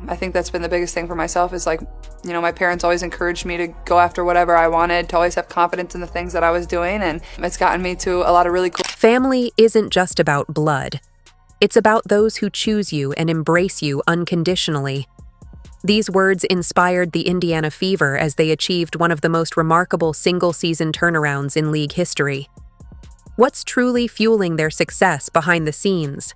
I think that's been the biggest thing for myself is my parents always encouraged me to go after whatever I wanted, to always have confidence in the things that I was doing, and it's gotten me to a lot of really cool. Family isn't just about blood. It's about those who choose you and embrace you unconditionally. These words inspired the Indiana Fever as they achieved one of the most remarkable single-season turnarounds in league history. What's truly fueling their success behind the scenes?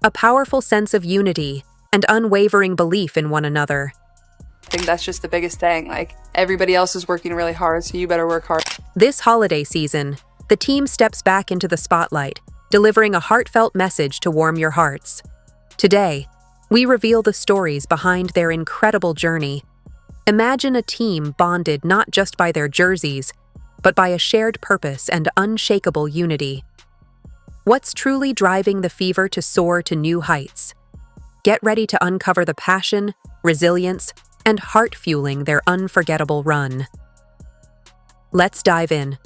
A powerful sense of unity and unwavering belief in one another. I think that's just the biggest thing. Everybody else is working really hard, so you better work hard. This holiday season, the team steps back into the spotlight, delivering a heartfelt message to warm your hearts. Today, we reveal the stories behind their incredible journey. Imagine a team bonded not just by their jerseys, but by a shared purpose and unshakable unity. What's truly driving the Fever to soar to new heights? Get ready to uncover the passion, resilience, and heart fueling their unforgettable run. Let's dive in.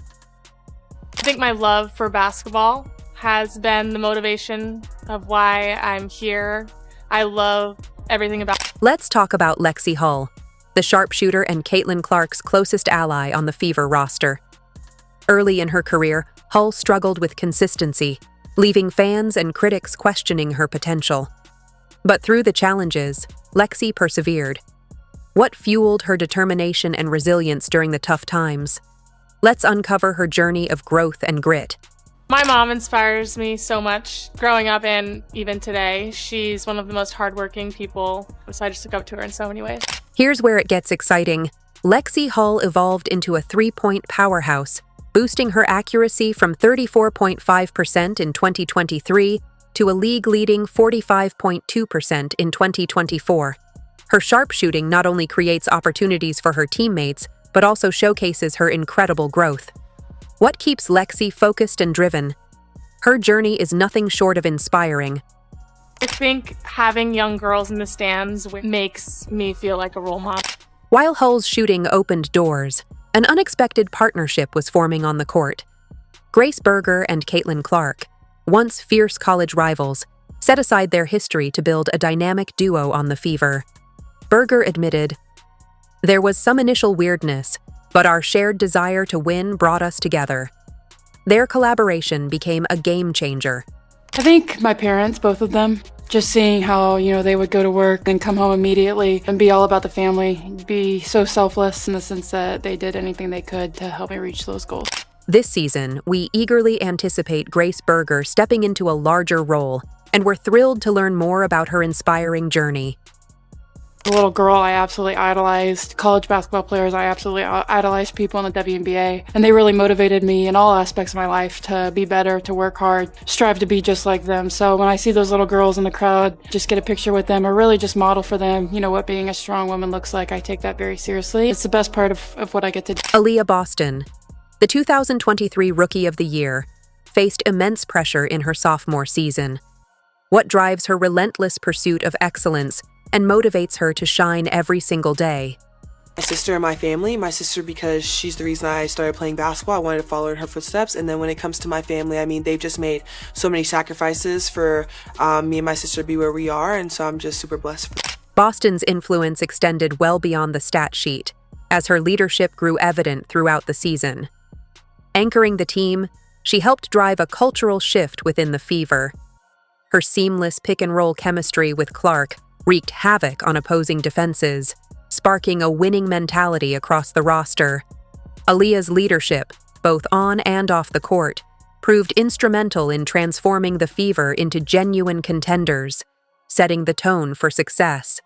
I think my love for basketball has been the motivation of why I'm here. I love everything about it. Let's talk about Lexi Hull, the sharpshooter and Caitlin Clark's closest ally on the Fever roster. Early in her career, Hull struggled with consistency, leaving fans and critics questioning her potential. But through the challenges, Lexi persevered. What fueled her determination and resilience during the tough times? Let's uncover her journey of growth and grit. My mom inspires me so much growing up and even today. She's one of the most hardworking people, so I just look up to her in so many ways. Here's where it gets exciting. Lexi Hull evolved into a three-point powerhouse, boosting her accuracy from 34.5% in 2023 to a league-leading 45.2% in 2024. Her sharpshooting not only creates opportunities for her teammates, but also showcases her incredible growth. What keeps Lexi focused and driven? Her journey is nothing short of inspiring. I think having young girls in the stands makes me feel like a role model. While Hull's shooting opened doors, an unexpected partnership was forming on the court. Grace Berger and Caitlin Clark, once fierce college rivals, set aside their history to build a dynamic duo on the Fever. Berger admitted, "There was some initial weirdness, but our shared desire to win brought us together." Their collaboration became a game changer. I think my parents, both of them, just seeing how, they would go to work and come home immediately and be all about the family, be so selfless in the sense that they did anything they could to help me reach those goals. This season, we eagerly anticipate Grace Berger stepping into a larger role, and we're thrilled to learn more about her inspiring journey. As a little girl, I absolutely idolized college basketball players. I absolutely idolized people in the WNBA, and they really motivated me in all aspects of my life to be better, to work hard, strive to be just like them. So when I see those little girls in the crowd, just get a picture with them or really just model for them, what being a strong woman looks like, I take that very seriously. It's the best part of what I get to do. Aaliyah Boston, the 2023 Rookie of the Year, faced immense pressure in her sophomore season. What drives her relentless pursuit of excellence and motivates her to shine every single day? My sister and my family. My sister because she's the reason I started playing basketball. I wanted to follow in her footsteps. And then when it comes to my family, they've just made so many sacrifices for me and my sister to be where we are. And so I'm just super blessed. Boston's influence extended well beyond the stat sheet, as her leadership grew evident throughout the season. Anchoring the team, she helped drive a cultural shift within the Fever. Her seamless pick-and-roll chemistry with Clark wreaked havoc on opposing defenses, sparking a winning mentality across the roster. Aaliyah's leadership, both on and off the court, proved instrumental in transforming the Fever into genuine contenders, setting the tone for success.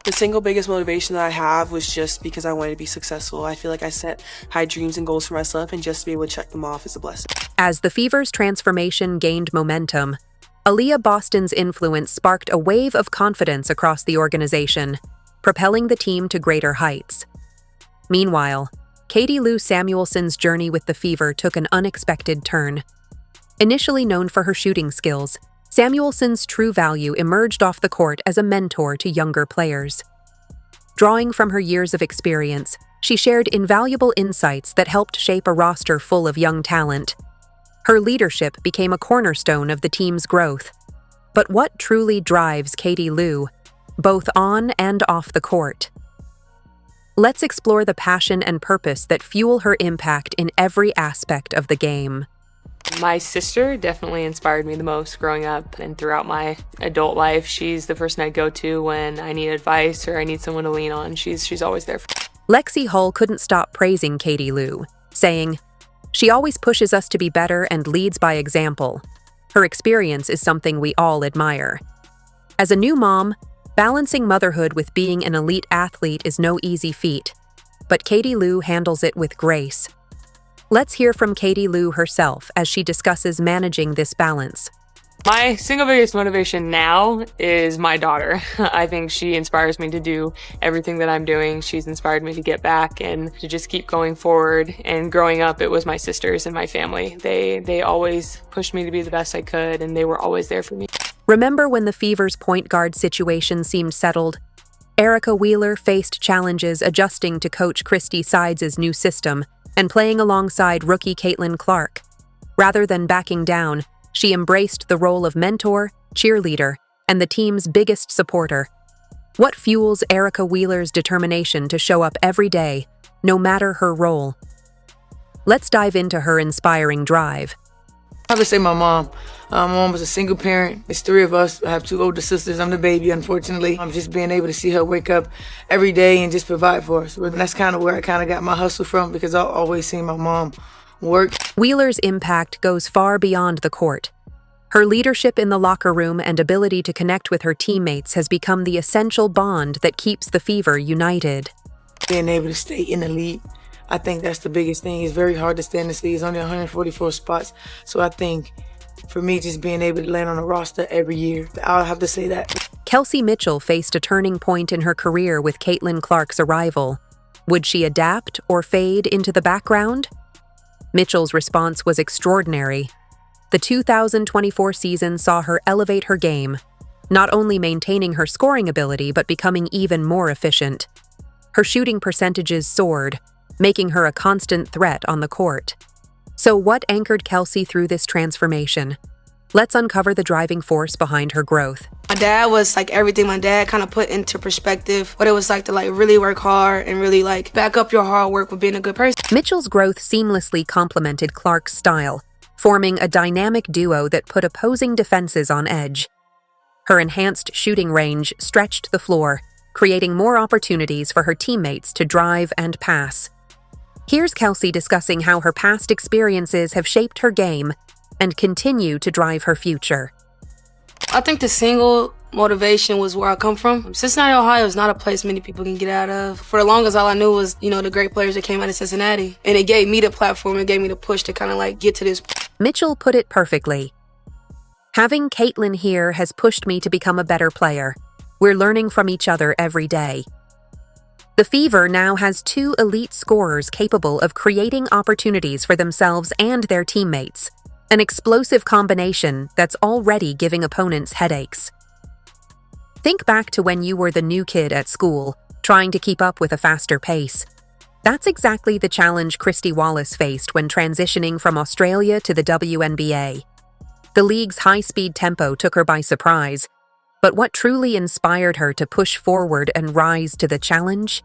The single biggest motivation that I have was just because I wanted to be successful. I feel like I set high dreams and goals for myself, and just to be able to check them off is a blessing. As the Fever's transformation gained momentum, Aaliyah Boston's influence sparked a wave of confidence across the organization, propelling the team to greater heights. Meanwhile, Lou Samuelson's journey with the Fever took an unexpected turn. Initially known for her shooting skills, Samuelson's true value emerged off the court as a mentor to younger players. Drawing from her years of experience, she shared invaluable insights that helped shape a roster full of young talent. Her leadership became a cornerstone of the team's growth. But what truly drives Lou? both on and off the court. Let's explore the passion and purpose that fuel her impact in every aspect of the game. My sister definitely inspired me the most growing up and throughout my adult life. She's the person I go to when I need advice or I need someone to lean on. She's always there for me. Lexi Hull couldn't stop praising Katie Lou, saying, "She always pushes us to be better and leads by example. Her experience is something we all admire." As a new mom, balancing motherhood with being an elite athlete is no easy feat, but Katie Lou handles it with grace. Let's hear from Katie Lou herself as she discusses managing this balance. My single biggest motivation now is my daughter. I think she inspires me to do everything that I'm doing. She's inspired me to get back and to just keep going forward. And growing up, it was my sisters and my family. They always pushed me to be the best I could, and they were always there for me. Remember when the Fever's point guard situation seemed settled? Erica Wheeler faced challenges adjusting to Coach Christy Sides' new system and playing alongside rookie Caitlin Clark. Rather than backing down, she embraced the role of mentor, cheerleader, and the team's biggest supporter. What fuels Erica Wheeler's determination to show up every day, no matter her role? Let's dive into her inspiring drive. I would say my mom. My mom was a single parent. It's three of us. I have two older sisters. I'm the baby, unfortunately. I'm just being able to see her wake up every day and just provide for us. And that's kind of where I kind of got my hustle from, because I've always seen my mom work. Wheeler's impact goes far beyond the court. Her leadership in the locker room and ability to connect with her teammates has become the essential bond that keeps the Fever united. Being able to stay in the league, I think that's the biggest thing. It's very hard to stay in this league. It's only 144 spots. So I think for me, just being able to land on a roster every year, I'll have to say that. Kelsey Mitchell faced a turning point in her career with Caitlin Clark's arrival. Would she adapt or fade into the background? Mitchell's response was extraordinary. The 2024 season saw her elevate her game, not only maintaining her scoring ability but becoming even more efficient. Her shooting percentages soared, making her a constant threat on the court. So what anchored Kelsey through this transformation? Let's uncover the driving force behind her growth. My dad was like everything. My dad kind of put into perspective what it was like to like really work hard and really like back up your hard work with being a good person. Mitchell's growth seamlessly complemented Clark's style, forming a dynamic duo that put opposing defenses on edge. Her enhanced shooting range stretched the floor, creating more opportunities for her teammates to drive and pass. Here's Kelsey discussing how her past experiences have shaped her game and continue to drive her future. I think the single motivation was where I come from. Cincinnati, Ohio is not a place many people can get out of. For the longest, all I knew was, the great players that came out of Cincinnati. And it gave me the platform, it gave me the push to kind of like get to this. Mitchell put it perfectly. Having Caitlin here has pushed me to become a better player. We're learning from each other every day. The Fever now has two elite scorers capable of creating opportunities for themselves and their teammates. An explosive combination that's already giving opponents headaches. Think back to when you were the new kid at school, trying to keep up with a faster pace. That's exactly the challenge Christy Wallace faced when transitioning from Australia to the WNBA. The league's high-speed tempo took her by surprise, but what truly inspired her to push forward and rise to the challenge?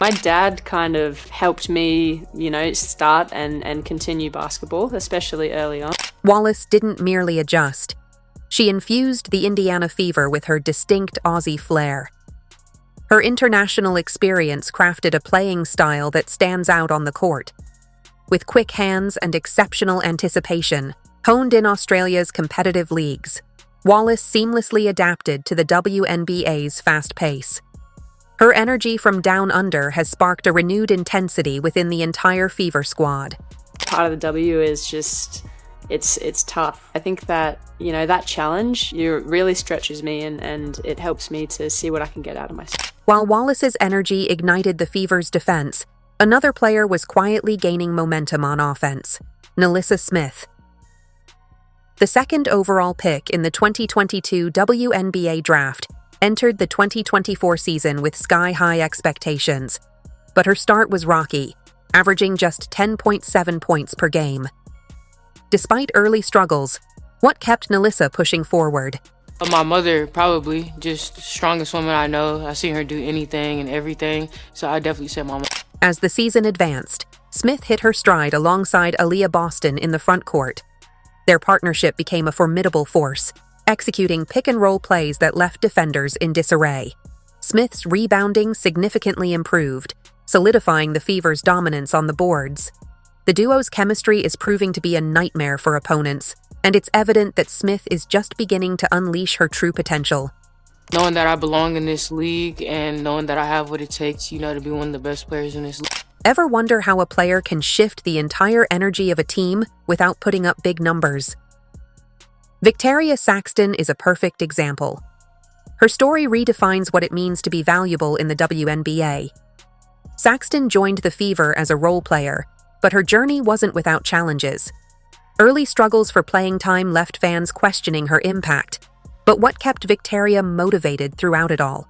My dad kind of helped me, start and continue basketball, especially early on. Wallace didn't merely adjust. She infused the Indiana Fever with her distinct Aussie flair. Her international experience crafted a playing style that stands out on the court. With quick hands and exceptional anticipation, honed in Australia's competitive leagues, Wallace seamlessly adapted to the WNBA's fast pace. Her energy from down under has sparked a renewed intensity within the entire Fever squad. Part of the W is just, it's tough. I think that, that challenge really stretches me and it helps me to see what I can get out of myself. While Wallace's energy ignited the Fever's defense, another player was quietly gaining momentum on offense, Nelissa Smith. The second overall pick in the 2022 WNBA draft entered the 2024 season with sky-high expectations, but her start was rocky, averaging just 10.7 points per game. Despite early struggles, what kept Nelissa pushing forward? My mother, probably, just the strongest woman I know. I seen her do anything and everything, so I definitely say my mom. As the season advanced, Smith hit her stride alongside Aaliyah Boston in the front court. Their partnership became a formidable force, executing pick-and-roll plays that left defenders in disarray. Smith's rebounding significantly improved, solidifying the Fever's dominance on the boards. The duo's chemistry is proving to be a nightmare for opponents, and it's evident that Smith is just beginning to unleash her true potential. Knowing that I belong in this league and knowing that I have what it takes, to be one of the best players in this league. Ever wonder how a player can shift the entire energy of a team without putting up big numbers? Victaria Saxton is a perfect example. Her story redefines what it means to be valuable in the WNBA. Saxton joined the Fever as a role player, but her journey wasn't without challenges. Early struggles for playing time left fans questioning her impact. But what kept Victaria motivated throughout it all?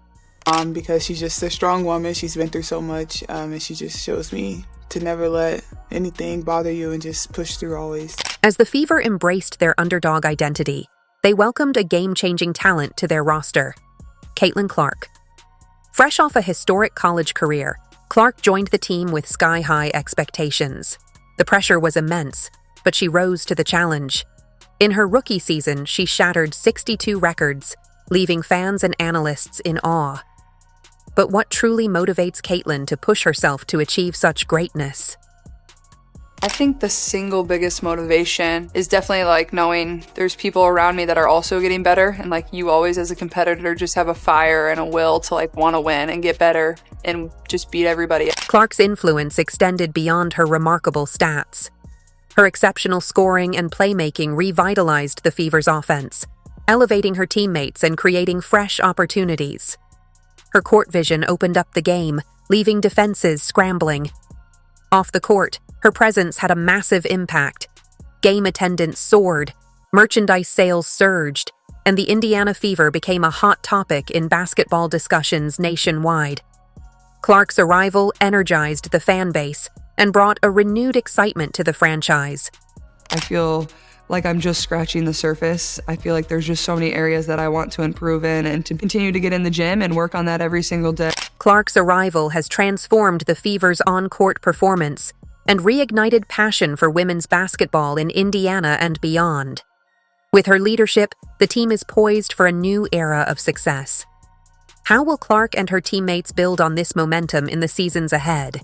Because she's just a strong woman. She's been through so much, and she just shows me to never let anything bother you and just push through always. As the Fever embraced their underdog identity, they welcomed a game-changing talent to their roster, Caitlin Clark. Fresh off a historic college career, Clark joined the team with sky-high expectations. The pressure was immense, but she rose to the challenge. In her rookie season, she shattered 62 records, leaving fans and analysts in awe. But what truly motivates Caitlin to push herself to achieve such greatness? I think the single biggest motivation is definitely knowing there's people around me that are also getting better, and you always as a competitor just have a fire and a will to want to win and get better and just beat everybody. Clark's influence extended beyond her remarkable stats. Her exceptional scoring and playmaking revitalized the Fever's offense, elevating her teammates and creating fresh opportunities. Her court vision opened up the game, leaving defenses scrambling. Off the court, her presence had a massive impact. Game attendance soared, merchandise sales surged, and the Indiana Fever became a hot topic in basketball discussions nationwide. Clark's arrival energized the fan base and brought a renewed excitement to the franchise. I feel like I'm just scratching the surface. I feel like there's just so many areas that I want to improve in and to continue to get in the gym and work on that every single day. Clark's arrival has transformed the Fever's on-court performance and reignited passion for women's basketball in Indiana and beyond. With her leadership, the team is poised for a new era of success. How will Clark and her teammates build on this momentum in the seasons ahead?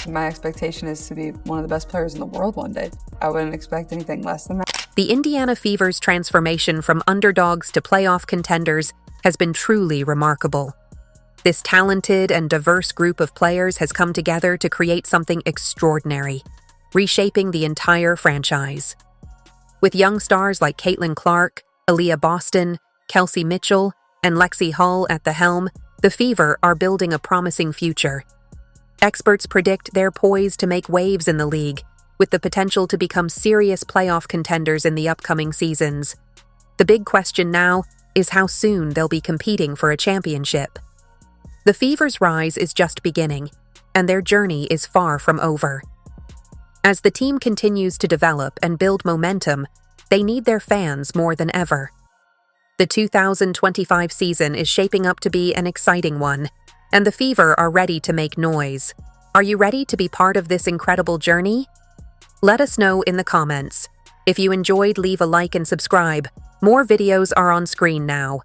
My expectation is to be one of the best players in the world one day. I wouldn't expect anything less than that. The Indiana Fever's transformation from underdogs to playoff contenders has been truly remarkable. This talented and diverse group of players has come together to create something extraordinary, reshaping the entire franchise. With young stars like Caitlin Clark, Aaliyah Boston, Kelsey Mitchell, and Lexi Hull at the helm, the Fever are building a promising future. Experts predict they're poised to make waves in the league, with the potential to become serious playoff contenders in the upcoming seasons. The big question now is how soon they'll be competing for a championship. The Fever's rise is just beginning, and their journey is far from over. As the team continues to develop and build momentum, they need their fans more than ever. The 2025 season is shaping up to be an exciting one, and the Fever are ready to make noise. Are you ready to be part of this incredible journey? Let us know in the comments. If you enjoyed, leave a like and subscribe. More videos are on screen now.